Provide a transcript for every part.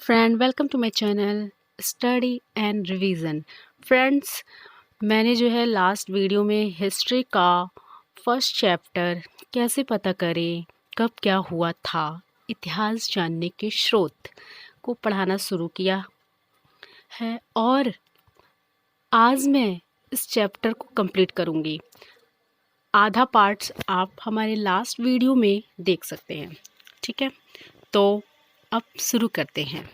Friend, welcome to my channel study and revision. Friends, मैंने जो है लास्ट वीडियो में हिस्ट्री का फर्स्ट चैप्टर कैसे पता करें, कब क्या हुआ था, इतिहास जानने के स्रोत को पढ़ाना शुरू किया है और आज मैं इस चैप्टर को कंप्लीट करूँगी। आधा पार्ट्स आप हमारे लास्ट वीडियो में देख सकते हैं। ठीक है, तो अब शुरू करते हैं।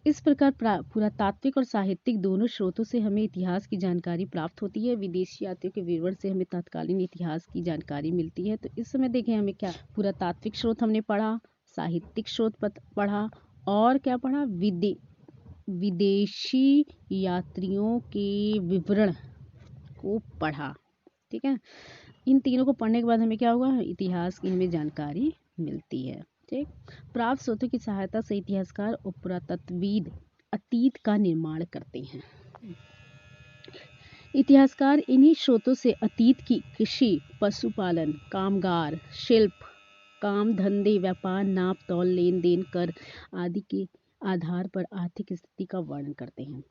इस प्रकार पुरातात्विक और साहित्यिक दोनों स्रोतों से हमें इतिहास की जानकारी प्राप्त होती है। विदेशी यात्रियों के विवरण से हमें तत्कालीन इतिहास की जानकारी मिलती है। तो इस समय देखें, हमें क्या पुरातात्विक स्रोत हमने पढ़ा, साहित्यिक स्रोत पढ़ा और क्या पढ़ा, विदेशी यात्रियों के विवरण को पढ़ा। ठीक है, इन तीनों को पढ़ने के बाद हमें क्या होगा, इतिहास की हमें जानकारी मिलती है। ठीक, प्राप्त स्रोतों की सहायता से इतिहासकार और पुरातत्वविद अतीत का निर्माण करते हैं। इतिहासकार इन्हीं स्रोतों से अतीत की कृषि, पशुपालन, कामगार, शिल्प, काम धंधे, व्यापार, नाप तौल, लेन देन, कर आदि के आधार पर आर्थिक स्थिति का वर्णन करते हैं।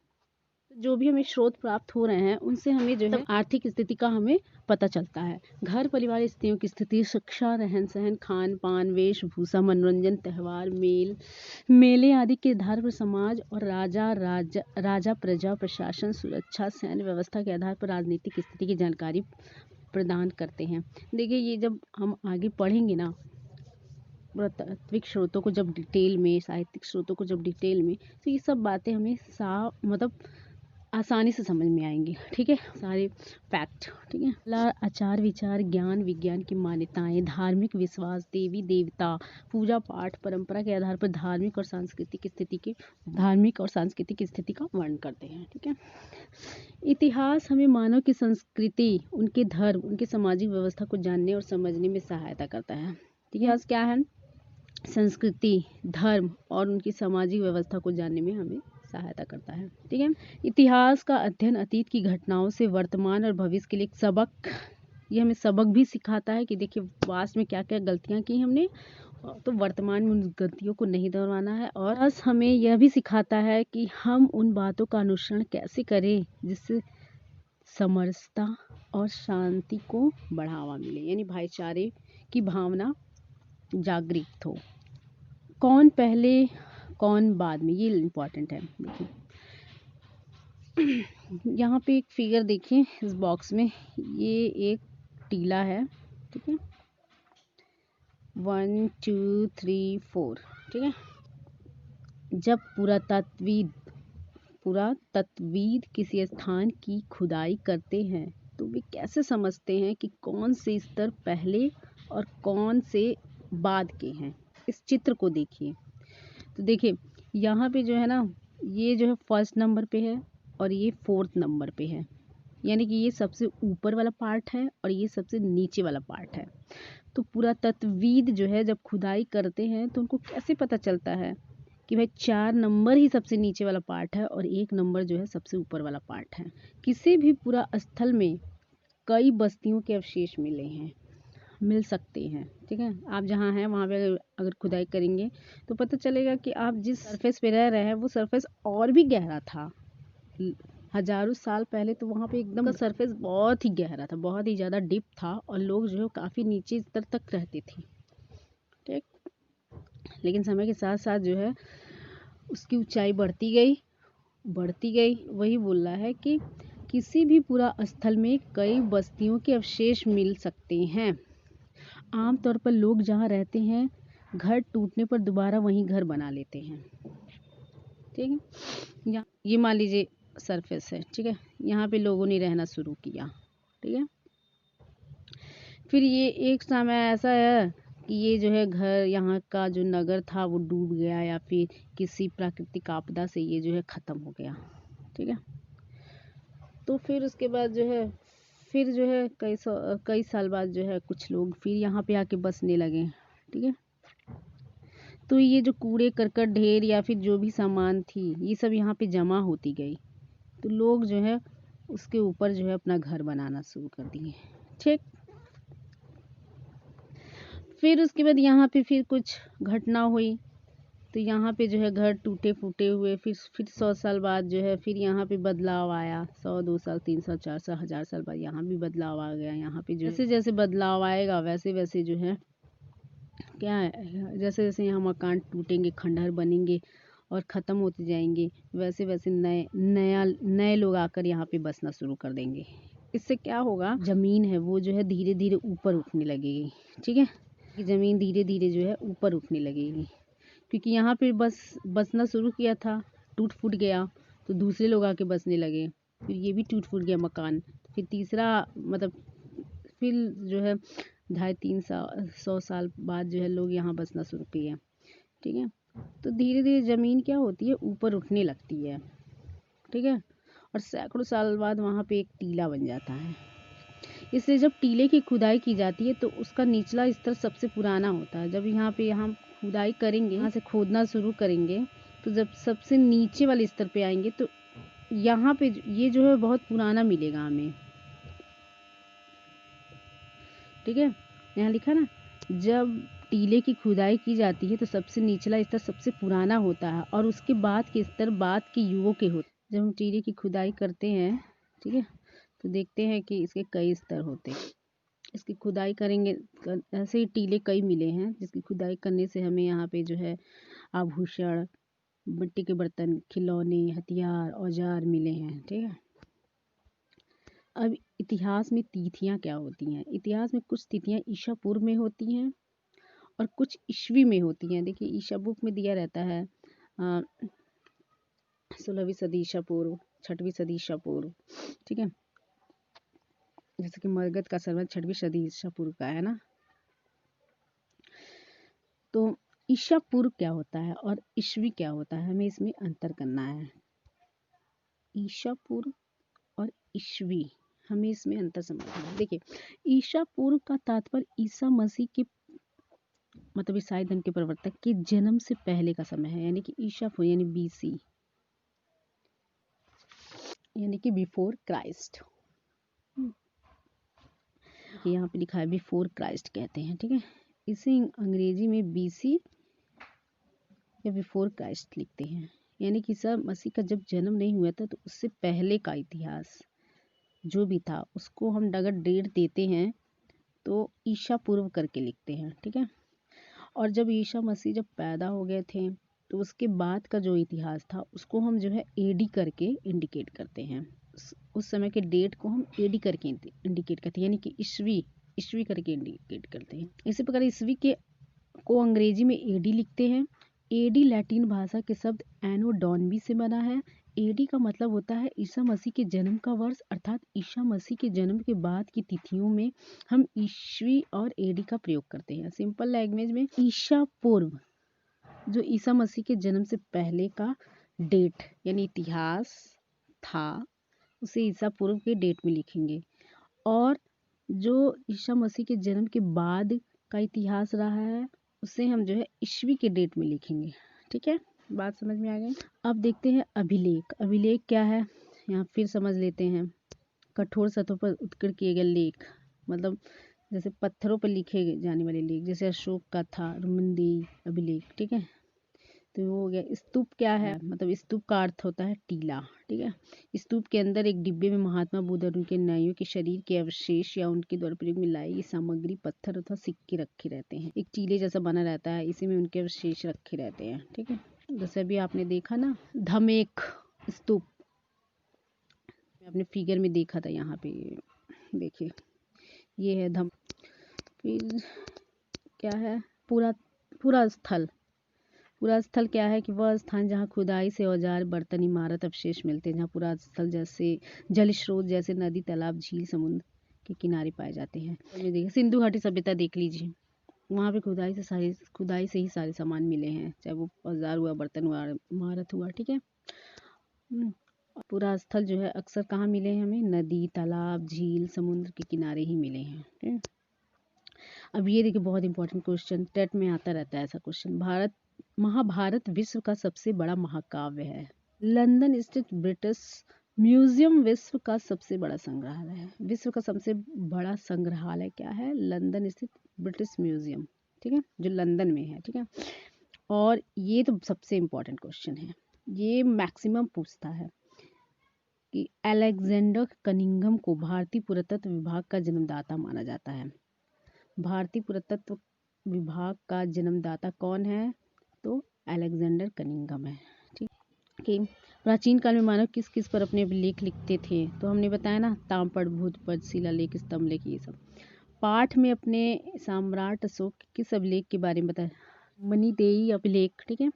जो भी हमें स्रोत प्राप्त हो रहे हैं उनसे हमें जो है आर्थिक स्थिति का हमें पता चलता है। घर परिवार, स्त्रियों की स्थिति, शिक्षा, रहन सहन, खान पान, वेशभूषा, मनोरंजन, त्यौहार, मेले आदि के आधार पर समाज और राजा प्रजा, प्रशासन, सुरक्षा, सैन्य व्यवस्था के आधार पर राजनीतिक स्थिति की जानकारी प्रदान करते हैं। देखिए, ये जब हम आगे पढ़ेंगे ना, पुरातात्विक स्रोतों को जब डिटेल में, साहित्यिक स्रोतों को जब डिटेल में, तो ये सब बातें हमें मतलब आसानी से समझ में आएंगी। ठीक है, सारे फैक्ट। ठीक है, आचार विचार, ज्ञान विज्ञान की मान्यताएं, धार्मिक विश्वास, देवी देवता, पूजा पाठ, परंपरा के आधार पर धार्मिक और सांस्कृतिक स्थिति का वर्णन करते हैं। ठीक है, इतिहास हमें मानव की संस्कृति, उनके धर्म, उनकी सामाजिक व्यवस्था को जानने और समझने में सहायता करता है। इतिहास क्या है, संस्कृति, धर्म और उनकी सामाजिक व्यवस्था को जानने में हमें सहायता करता है। ठीक है, इतिहास का अध्ययन अतीत की घटनाओं से वर्तमान और भविष्य के लिए एक ये हमें सबक भी सिखाता है कि देखिए पास्ट में क्या क्या गलतियां की हमने, तो वर्तमान में उन गलतियों को नहीं दोहराना है। और बस हमें यह भी सिखाता है कि हम उन बातों का अनुसरण कैसे करें जिससे समरसता और शांति को बढ़ावा मिले, यानी भाईचारे की भावना जागृत हो। कौन पहले कौन बाद में, ये इम्पोर्टेंट है। देखिए यहाँ पे एक फिगर देखिए इस बॉक्स में, ये एक टीला है। ठीक है, 1 2 3 4। ठीक है, जब पुरातत्वविद किसी स्थान की खुदाई करते हैं तो वे कैसे समझते हैं कि कौन से स्तर पहले और कौन से बाद के हैं। इस चित्र को देखिए, तो देखिए यहाँ पे जो है ना, ये जो है फर्स्ट नंबर पे है और ये फोर्थ नंबर पे है, यानी कि ये सबसे ऊपर वाला पार्ट है और ये सबसे नीचे वाला पार्ट है। तो पुरातत्वविद जो है जब खुदाई करते हैं तो उनको कैसे पता चलता है कि भाई 4 नंबर ही सबसे नीचे वाला पार्ट है और 1 नंबर जो है सबसे ऊपर वाला पार्ट है। किसी भी पूरा स्थल में कई बस्तियों के अवशेष मिल सकते हैं। ठीक है, आप जहाँ हैं वहाँ पे अगर खुदाई करेंगे तो पता चलेगा कि आप जिस सरफेस पे रह रहे हैं वो सरफेस और भी गहरा था। हजारों साल पहले तो वहाँ पे एकदम सरफेस बहुत ही गहरा था, बहुत ही ज़्यादा डीप था और लोग जो है काफ़ी नीचे स्तर तक रहते थे। ठीक, लेकिन समय के साथ साथ जो है उसकी ऊंचाई बढ़ती गई। वही बोल रहा है कि किसी भी पूरा स्थल में कई बस्तियों के अवशेष मिल सकते हैं। आमतौर पर लोग जहाँ रहते हैं घर टूटने पर दोबारा वहीं घर बना लेते हैं। ठीक है, ये मान लीजिए सरफेस है। ठीक है, यहाँ पे लोगों ने रहना शुरू किया। ठीक है, फिर ये एक समय ऐसा है कि ये जो है घर, यहाँ का जो नगर था वो डूब गया या फिर किसी प्राकृतिक आपदा से ये जो है ख़त्म हो गया। ठीक है, तो फिर उसके बाद जो है कई साल बाद जो है कुछ लोग फिर यहाँ पे आके बसने लगे। ठीक है, तो ये जो कूड़े करकट ढेर या फिर जो भी सामान थी ये सब यहाँ पे जमा होती गई, तो लोग जो है उसके ऊपर जो है अपना घर बनाना शुरू कर दिए। ठीक, फिर उसके बाद यहाँ पे फिर कुछ घटना हुई तो यहाँ पे जो है घर टूटे फूटे हुए, फिर 100 साल बाद जो है फिर यहाँ पे बदलाव आया। 100, 2 साल, 3 साल, 4 साल, 1000 साल बाद यहाँ भी बदलाव आ गया। यहाँ पे जो जैसे जैसे बदलाव आएगा वैसे वैसे जो है क्या है, जैसे जैसे यहाँ मकान टूटेंगे, खंडहर बनेंगे और ख़त्म होते जाएंगे, वैसे वैसे नए लोग आकर यहाँ पे बसना शुरू कर देंगे। इससे क्या होगा, ज़मीन है वो जो है धीरे धीरे ऊपर उठने लगेगी। ठीक है, कि ज़मीन धीरे धीरे जो है ऊपर उठने लगेगी, क्योंकि यहाँ पे बसना शुरू किया था, टूट फूट गया तो दूसरे लोग आके बसने लगे, फिर ये भी टूट फूट गया मकान, फिर तीसरा मतलब फिर जो है 250-300 साल बाद जो है लोग यहाँ बसना शुरू किए। ठीक है, तो धीरे धीरे ज़मीन क्या होती है, ऊपर उठने लगती है। ठीक है, और सैकड़ों साल बाद वहाँ पे एक टीला बन जाता है। इसलिए जब टीले की खुदाई की जाती है तो उसका निचला स्तर सबसे पुराना होता है। जब यहाँ खुदाई करेंगे, यहाँ से खोदना शुरू करेंगे, तो जब सबसे नीचे वाले स्तर पे आएंगे तो यहाँ पे ये जो है बहुत पुराना मिलेगा हमें। ठीक है, यहाँ लिखा ना, जब टीले की खुदाई की जाती है तो सबसे निचला स्तर सबसे पुराना होता है और उसके बाद के स्तर बाद के युगों के होते हैं। जब हम टीले की खुदाई करते हैं, ठीक है, तो देखते हैं कि इसके कई स्तर होते हैं। इसकी खुदाई करेंगे, ऐसे ही टीले कई मिले हैं जिसकी खुदाई करने से हमें यहाँ पे जो है आभूषण, मिट्टी के बर्तन, खिलौने, हथियार, औजार मिले हैं। ठीक है, अब इतिहास में तिथियां क्या होती हैं। इतिहास में कुछ तिथियां ईसा पूर्व में होती हैं और कुछ ईस्वी में होती हैं। देखिए ईसा बुक में दिया रहता है 16वीं सदी ईसा पूर्व, 6वीं सदी ईसा पूर्व। ठीक है, जैसे कि मरगत का सर्वन 6वीं सदी ईसा पूर्व का है ना। तो ईसा पूर्व क्या होता है और ईस्वी क्या होता है, हमें इसमें अंतर करना है। ईसा पूर्व और ईस्वी, हमें इसमें अंतर समझना है। देखिए ईसा पूर्व का तात्पर्य ईसा मसीह के मतलब ईसाई धर्म के प्रवर्तक के जन्म से पहले का समय है, यानी कि ईसा पूर्व यानी BC, यानी कि बिफोर क्राइस्ट। यहाँ पे लिखा है बिफोर क्राइस्ट कहते हैं। ठीक है, इसे अंग्रेजी में BC या बिफोर क्राइस्ट लिखते हैं, यानी कि ईसा मसीह का जब जन्म नहीं हुआ था तो उससे पहले का इतिहास जो भी था उसको हम अगर डेट देते हैं तो ईसा पूर्व करके लिखते हैं। ठीक है, और जब ईसा मसीह जब पैदा हो गए थे तो उसके बाद का जो इतिहास था उसको हम जो है AD करके इंडिकेट करते हैं। उस समय के डेट को हम AD करके इंडिकेट करते हैं, यानी कि ईस्वी करके इंडिकेट करते हैं। इसी प्रकार ईस्वी के को अंग्रेजी में AD लिखते हैं। AD लैटिन भाषा के शब्द एनो डॉनबी से बना है। AD का मतलब होता है ईसा मसीह के जन्म का वर्ष, अर्थात ईसा मसीह के जन्म के बाद की तिथियों में हम ईस्वी और AD का प्रयोग करते हैं। सिंपल लैंग्वेज में ईसा पूर्व जो ईसा मसीह के जन्म से पहले का डेट यानी इतिहास था उसे ईसा पूर्व के डेट में लिखेंगे, और जो ईसा मसीह के जन्म के बाद का इतिहास रहा है उसे हम जो है ईस्वी के डेट में लिखेंगे। ठीक है, बात समझ में आ गई। अब देखते हैं अभिलेख। अभिलेख क्या है, यहाँ फिर समझ लेते हैं। कठोर सतहों पर उत्कीर्ण किए गए लेख, मतलब जैसे पत्थरों पर लिखे जाने वाले लेख, जैसे अशोक का था रुमनदेही अभिलेख। ठीक है, तो वो हो गया। स्तूप क्या है, मतलब स्तूप का अर्थ होता है टीला। ठीक है, स्तूप के अंदर एक डिब्बे में महात्मा बुद्ध और उनके अनुयायियों के शरीर के अवशेष या उनके द्वारा प्रयोग में लाई गई सामग्री, पत्थर अथवा सिक्के रखे रहते हैं। एक टीले जैसा बना रहता है, इसी में उनके अवशेष रखे रहते हैं। ठीक है, जैसे अभी आपने देखा ना धमेख स्तूप, आपने फिगर में देखा था, यहाँ पे देखिए ये है धम। फिर क्या है पूरा स्थल। पूरा स्थल क्या है कि वह स्थान जहाँ खुदाई से औजार, बर्तन, इमारत, अवशेष मिलते हैं, जहाँ पूरा स्थल जैसे जल स्रोत जैसे नदी, तालाब, झील, समुद्र के किनारे पाए जाते हैं। देखिए सिंधु घाटी सभ्यता देख लीजिए, वहाँ पे खुदाई से ही सारे सामान मिले हैं, चाहे वो औजार हुआ, बर्तन हुआ, इमारत हुआ। ठीक है, पूरा स्थल जो है अक्सर कहाँ मिले हैं हमें, नदी, तालाब, झील, समुद्र के किनारे ही मिले हैं। ठीक है, अब ये देखिए बहुत इंपॉर्टेंट क्वेश्चन, टेट में आता रहता है ऐसा क्वेश्चन। महाभारत विश्व का सबसे बड़ा महाकाव्य है। लंदन स्थित ब्रिटिश म्यूजियम विश्व का सबसे बड़ा संग्रहालय है। विश्व का सबसे बड़ा संग्रहालय क्या है, लंदन स्थित ब्रिटिश म्यूजियम। ठीक है, जो लंदन में है। ठीक है, और ये तो सबसे इम्पोर्टेंट क्वेश्चन है, ये मैक्सिमम पूछता है कि अलेक्जेंडर कनिंघम को भारतीय पुरातत्व विभाग का जन्मदाता माना जाता है। भारतीय पुरातत्व विभाग का जन्मदाता कौन है? तो अलेक्जेंडर कनिंघम है। ठीक कि प्राचीन काल में मानव किस किस पर अपने अभिलेख लिखते थे? तो हमने बताया ना, ताम्रपट, भूतपट, शिलालेख, स्तंभ लेख, ये सब। पाठ में अपने सम्राट अशोक के किस अभिलेख के बारे में बताया? मणिदेयी अभिलेख। ठीक है।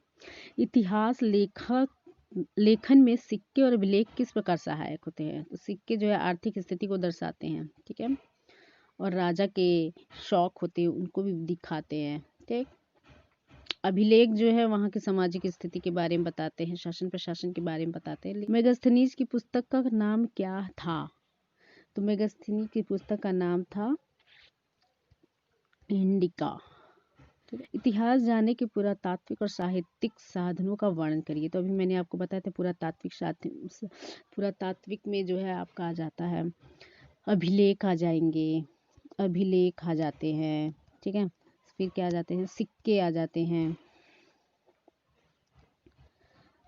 इतिहास लेखन में सिक्के और अभिलेख किस प्रकार सहायक होते हैं? तो सिक्के जो है आर्थिक स्थिति को दर्शाते हैं। ठीक है। और राजा के शौक होते हैं उनको भी दिखाते हैं। ठीक। अभिलेख जो है वहाँ की सामाजिक स्थिति के बारे में बताते हैं, शासन प्रशासन के बारे में बताते हैं। मेगास्थनीज की पुस्तक का नाम क्या था? तो मेगास्थनीज की पुस्तक का नाम था इंडिका। ठीक है। इतिहास जानने के पुरातात्विक और साहित्यिक साधनों का वर्णन करिए। तो अभी मैंने आपको बताया था पुरातात्विक में जो है आपका आ जाता है अभिलेख आ जाएंगे, अभिलेख आ जाते हैं। ठीक है। फिर क्या आ जाते हैं? सिक्के आ जाते हैं,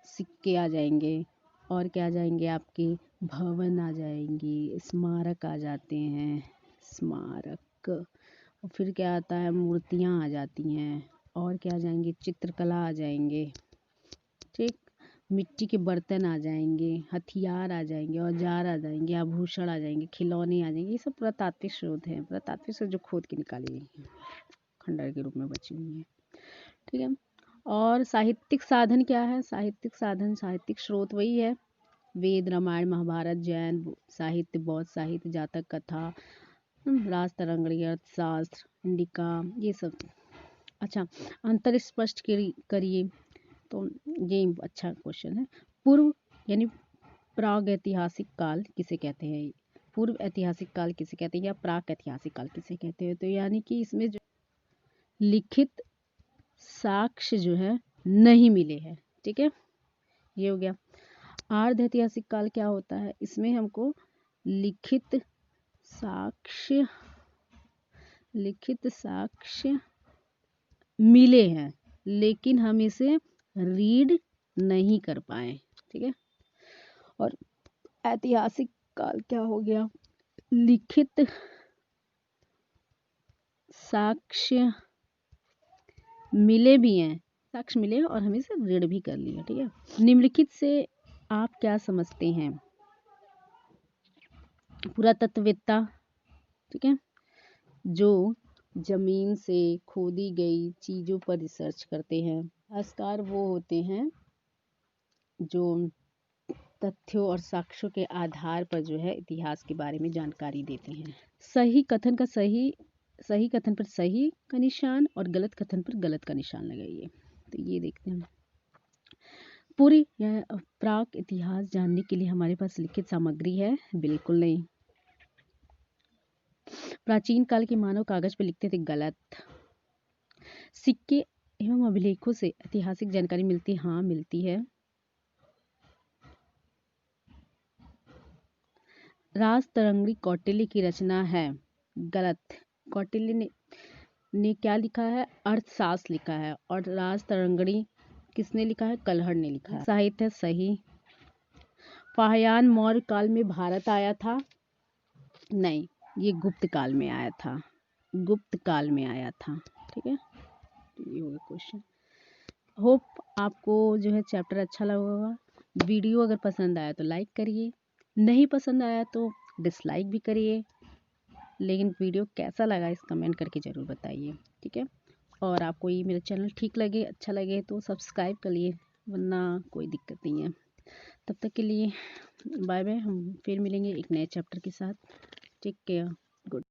सिक्के आ जाएंगे। और क्या आ जाएंगे? आपके भवन आ जाएंगी, स्मारक आ जाते हैं, स्मारक। और फिर क्या आता है? मूर्तियाँ आ जाती हैं। और क्या आ जाएंगे? चित्रकला आ जाएंगे। ठीक। मिट्टी के बर्तन आ जाएंगे, हथियार आ जाएंगे, औजार आ जाएंगे, आभूषण आ जाएंगे, खिलौने आ जाएंगे। ये सब पुरातात्विक स्रोत हैं, पुरातात्विक स्रोत जो खोद के निकाली गई हैं, खंडहर के रूप में बची हुई हैं। ठीक है। और साहित्यिक साधन क्या है? साहित्यिक साधन, साहित्यिक स्रोत वही है वेद, रामायण, महाभारत, जैन साहित्य, बौद्ध साहित्य, जातक कथा, राज तरंगणी, अर्थशास्त्र, इंडिका, ये सब। अच्छा, अंतर स्पष्ट करिए। तो ये अच्छा क्वेश्चन है। पूर्व यानी प्राग ऐतिहासिक काल किसे कहते हैं? पूर्व ऐतिहासिक काल किसे कहते हैं या प्राक ऐतिहासिक काल किसे कहते हैं? तो यानी कि इसमें जो लिखित साक्ष्य जो है नहीं मिले हैं। ठीक है। ये हो गया। आर्ध ऐतिहासिक काल क्या होता है? इसमें हमको लिखित साक्ष्य मिले हैं लेकिन हम इसे रीड नहीं कर पाए। ठीक है। और ऐतिहासिक काल क्या हो गया? लिखित साक्ष्य मिले भी हैं, साक्ष्य मिले और हम इसे रीड भी कर लिए। ठीक है। निम्नलिखित से आप क्या समझते हैं? पुरातत्ववेत्ता, ठीक है, जो जमीन से खोदी गई चीजों पर रिसर्च करते हैं। इतिहासकार वो होते हैं जो तथ्यों और साक्ष्यों के आधार पर जो है इतिहास के बारे में जानकारी देते हैं। सही कथन पर सही का निशान और गलत कथन पर गलत का निशान लगाइए। तो ये देखते हैं। पूरी या प्राक इतिहास जानने के लिए हमारे पास लिखित सामग्री है? बिल्कुल नहीं। प्राचीन काल के मानव कागज पर लिखते थे? गलत। सिक्के एवं अभिलेखों से ऐतिहासिक जानकारी मिलती? हाँ, मिलती है। राज तरंगणी कौटिल्य की रचना है? गलत। कौटिल्य ने क्या लिखा है? अर्थशास्त्र लिखा है। और राज तरंगणी किसने लिखा है? कल्हड़ ने लिखा है। साहित्य सही। फाहियान मौर्य काल में भारत आया था? नहीं, ये गुप्त काल में आया था, गुप्त काल में आया था। ठीक है। ये होगा क्वेश्चन। होप आपको जो है चैप्टर अच्छा लगा होगा। वीडियो अगर पसंद आया तो लाइक करिए, नहीं पसंद आया तो डिसलाइक भी करिए, लेकिन वीडियो कैसा लगा इस कमेंट करके ज़रूर बताइए। ठीक है। और आपको ये मेरा चैनल ठीक लगे, अच्छा लगे तो सब्सक्राइब कर लिए, वरना कोई दिक्कत नहीं है। तब तक के लिए बाय बाय। हम फिर मिलेंगे एक नए चैप्टर के साथ। Take care. गुड।